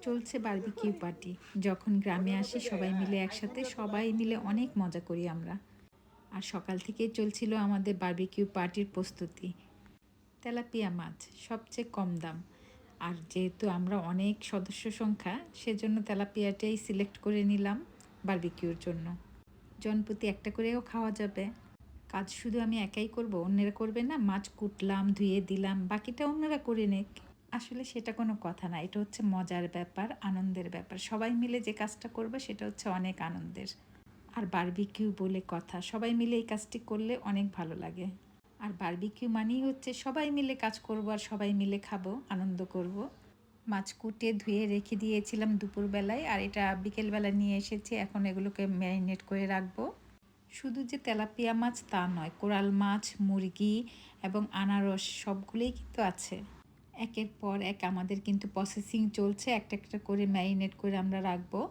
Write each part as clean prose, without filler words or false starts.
চলছে barbecue party. যখন গ্রামে আসি সবাই মিলে একসাথে, সবাই মিলে অনেক মজা করি আমরা। আর সকাল থেকেই চলছিল আমাদের বারবিকিউ পার্টির প্রস্তুতি। তেলাপিয়া মাছ সবচেয়ে কম দাম, আর যেহেতু আমরা অনেক সদস্য সংখ্যা, সেজন্য তেলাপিয়াটাই সিলেক্ট করে নিলাম বারবিকিউর জন্য। জনপ্রতি একটা করেও খাওয়া যাবে। কাজ শুধু আমি একাই করব, অন্যেরা করবে না। মাছ কুটলাম, ধুয়ে দিলাম, বাকিটা অন্যরা করে নেক। আসলে সেটা কোনো কথা না, এটা হচ্ছে মজার ব্যাপার, আনন্দের ব্যাপার। সবাই মিলে যে কাজটা করবে সেটা হচ্ছে অনেক আনন্দের। আর বারবিকিউ বলে কথা, সবাই মিলে এই কাজটি করলে অনেক ভালো লাগে। আর বারবিকিউ মানেই হচ্ছে সবাই মিলে কাজ করব আর সবাই মিলে খাবো, আনন্দ করব। মাছ কুটে ধুয়ে রেখে দিয়েছিলাম দুপুরবেলায়, আর এটা বিকেলবেলা নিয়ে এসেছি। এখন এগুলোকে ম্যারিনেট করে রাখবো। শুধু যে তেলাপিয়া মাছ তা নয়, কোরাল মাছ, মুরগি এবং আনারস সবগুলোই কিন্তু আছে। একের পর এক আমাদের কিন্তু প্রসেসিং চলছে, একটা একটা করে ম্যারিনেট করে আমরা রাখবো।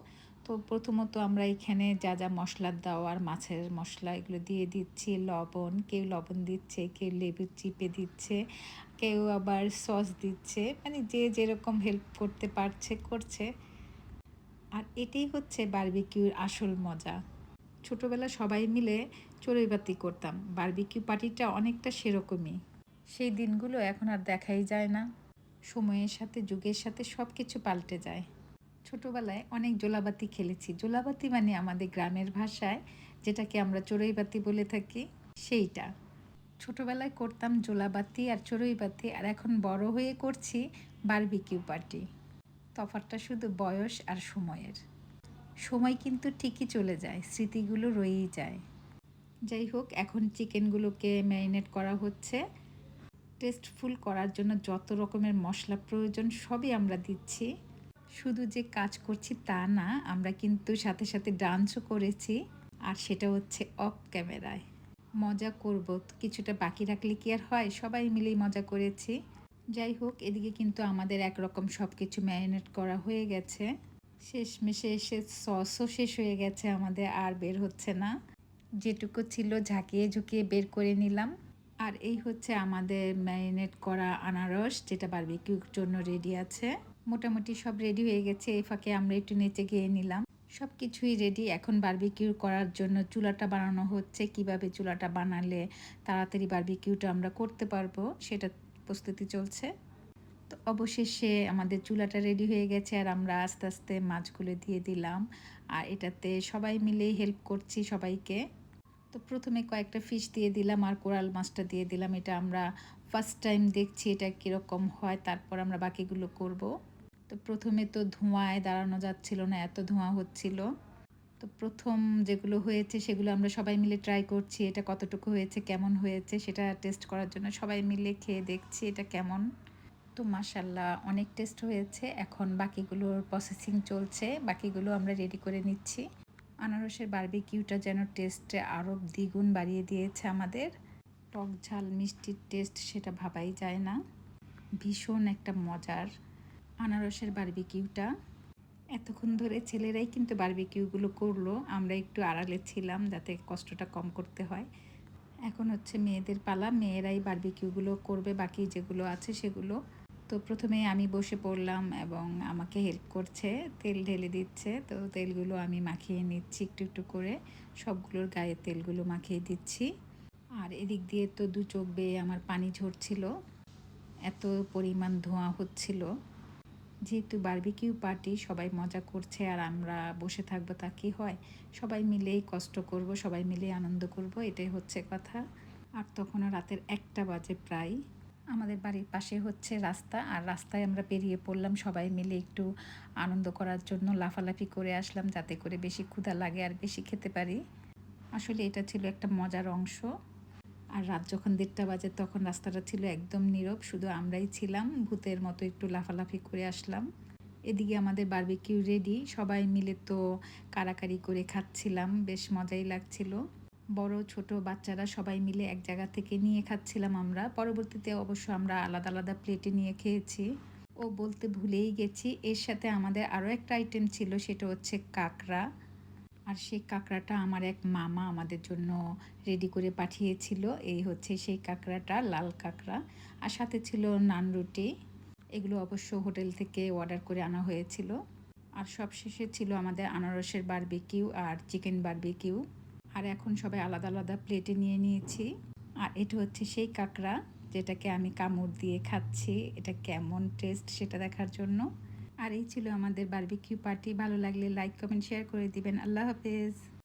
তো প্রথমত আমরা এখানে যা যা মশলা দেওয়ার, মাছের মশলা এগুলো দিয়ে দিচ্ছি। লবণ, কেউ লবণ দিচ্ছে, কেউ লেবু চিপে দিচ্ছে, কেউ আবার সস দিচ্ছে, মানে যে যেরকম হেল্প করতে পারছে করছে। আর এটাই হচ্ছে বারবিকিউর আসল মজা। ছোটোবেলা সবাই মিলে চড়ুইভাতি করতাম, বারবিকিউ পার্টিটা অনেকটা সেরকমই। সেই দিনগুলো এখন আর দেখাই যায় না। সময়ের সাথে, যুগের সাথে সব কিছু পাল্টে যায়। ছোটোবেলায় অনেক জোলাবাতি খেলেছি। জোলাবাতি মানে আমাদের গ্রামের ভাষায় যেটাকে আমরা চড়ুইবাতি বলে থাকি, সেইটা। ছোটোবেলায় করতাম জোলাবাতি আর চড়ুইবাতি, আর এখন বড় হয়ে করছি বারবিকিউ পার্টি। তফাৎটা শুধু বয়স আর সময়ের। সময় কিন্তু ঠিকই চলে যায়, স্মৃতিগুলো রয়েই যায়। যাই হোক, এখন চিকেনগুলোকে ম্যারিনেট করা হচ্ছে। টেস্টফুল করার জন্য যত রকমের মশলা প্রয়োজন সবই আমরা দিচ্ছি। শুধু যে কাজ করছি তা না, আমরা কিন্তু সাথে সাথে ডান্সও করেছি, আর সেটা হচ্ছে অফ ক্যামেরায়। মজা করব, কিছুটা বাকি রাখলে কি আর হয়, সবাই মিলেই মজা করেছি। যাই হোক, এদিকে কিন্তু আমাদের একরকম সব কিছু ম্যারিনেট করা হয়ে গেছে। শেষমেশে এসে সসও শেষ হয়ে গেছে আমাদের, আর বের হচ্ছে না। যেটুকু ছিল ঝাঁকিয়ে ঝুঁকিয়ে বের করে নিলাম। আর এই হচ্ছে আমাদের ম্যারিনেট করা আনারস, যেটা বারবিকিউর জন্য রেডি আছে। মোটামুটি সব রেডি হয়ে গেছে। এই ফাঁকে আমরা একটু নিচে গিয়ে নিলাম। সব কিছুই রেডি। এখন বারবিকিউ করার জন্য চুলাটা বানানো হচ্ছে। কিভাবে চুলাটা বানালে তাড়াতাড়ি বারবিকিউটা আমরা করতে পারবো, সেটা প্রস্তুতি চলছে। তো অবশেষে আমাদের চুলাটা রেডি হয়ে গেছে, আর আমরা আস্তে আস্তে মাছগুলো দিয়ে দিলাম। আর এটাতে সবাই মিলেই হেল্প করছি সবাইকে। তো প্রথমে কয়েকটা ফিশ দিয়ে দিলাম, আর কোরাল মাছটা দিয়ে দিলাম। এটা আমরা ফার্স্ট টাইম দেখছি এটা কীরকম হয়, তারপর আমরা বাকিগুলো করব। তো প্রথমে তো ধোঁয়ায় দাঁড়ানো যাচ্ছিল না, এত ধোঁয়া হচ্ছিল। তো প্রথম যেগুলো হয়েছে সেগুলো আমরা সবাই মিলে ট্রাই করছি, এটা কতটুকু হয়েছে, কেমন হয়েছে সেটা টেস্ট করার জন্য সবাই মিলে খেয়ে দেখছি এটা কেমন। তো মাশাল্লাহ অনেক টেস্ট হয়েছে। এখন বাকিগুলোর প্রসেসিং চলছে, বাকিগুলো আমরা রেডি করে নিচ্ছি। আনারসের বারবিকিউটা যেন টেস্টে আরও দ্বিগুণ বাড়িয়ে দিয়েছে আমাদের। টক ঝাল মিষ্টির টেস্ট সেটা ভাবাই যায় না। ভীষণ একটা মজার আনারসের বারবিকিউটা। এতক্ষণ ধরে ছেলেরাই কিন্তু বারবিকিউগুলো করলো, আমরা একটু আড়ালে ছিলাম যাতে কষ্টটা কম করতে হয়। এখন হচ্ছে মেয়েদের পালা, মেয়েরাই বারবিকিউগুলো করবে, বাকি যেগুলো আছে সেগুলো। তো প্রথমে আমি বসে পড়লাম এবং আমাকে হেল্প করছে, তেল ঢেলে দিচ্ছে। তো তেলগুলো আমি মাখিয়ে নিচ্ছি একটু একটু করে, সবগুলোর গায়ে তেলগুলো মাখিয়ে দিচ্ছি। আর এদিক দিয়ে তো দু চোখ বেয়ে আমার পানি ঝরছিল, এত পরিমাণ ধোঁয়া হচ্ছিল। যেহেতু বারবিকিউ পার্টি, সবাই মজা করছে আর আমরা বসে থাকবো, তা কি হয়? সবাই মিলেই কষ্ট করব, সবাই মিলেই আনন্দ করব, এটাই হচ্ছে কথা। আর তখনও রাতের 1টা বাজে প্রায়। আমাদের বাড়ির পাশে হচ্ছে রাস্তা, আর রাস্তায় আমরা বেরিয়ে পড়লাম সবাই মিলে একটু আনন্দ করার জন্য। লাফালাফি করে আসলাম যাতে করে বেশি ক্ষুধা লাগে আর বেশি খেতে পারি। আসলে এটা ছিল একটা মজার অংশ। আর রাত যখন 1টা বাজে তখন রাস্তাটা ছিল একদম নীরব, শুধু আমরাই ছিলাম। ভূতের মতো একটু লাফালাফি করে আসলাম। এদিকে আমাদের বারবিকিউ রেডি, সবাই মিলে তো কারাকারি করে খাচ্ছিলাম, বেশ মজাই লাগছিল। বড় ছোট বাচ্চারা সবাই মিলে এক জায়গা থেকে নিয়ে খাচ্ছিলাম আমরা। পরবর্তীতে অবশ্য আমরা আলাদা আলাদা প্লেটে নিয়ে খেয়েছি। ও বলতে ভুলেই গেছি, এর সাথে আমাদের আরও একটা আইটেম ছিল, সেটা হচ্ছে কাঁকড়া। আর সেই কাঁকড়াটা আমার এক মামা আমাদের জন্য রেডি করে পাঠিয়েছিল। এই হচ্ছে সেই কাঁকড়াটা, লাল কাঁকড়া। আর সাথে ছিল নান রুটি। এগুলো অবশ্য হোটেল থেকে অর্ডার করে আনা হয়েছিল। আর সবশেষে ছিল আমাদের আনারসের বারবিকিউ আর চিকেন বারবিকিউ। আর এখন সবাই আলাদা আলাদা প্লেটে নিয়ে নিয়েছি। আর এটা হচ্ছে সেই কাঁকড়া যেটাকে আমি কামড় দিয়ে খাচ্ছি, এটা কেমন টেস্ট সেটা দেখার জন্য। আর এই ছিল আমাদের বারবিকিউ পার্টি। ভালো লাগলে লাইক কমেন্ট শেয়ার করে দিবেন। আল্লাহ হাফেজ।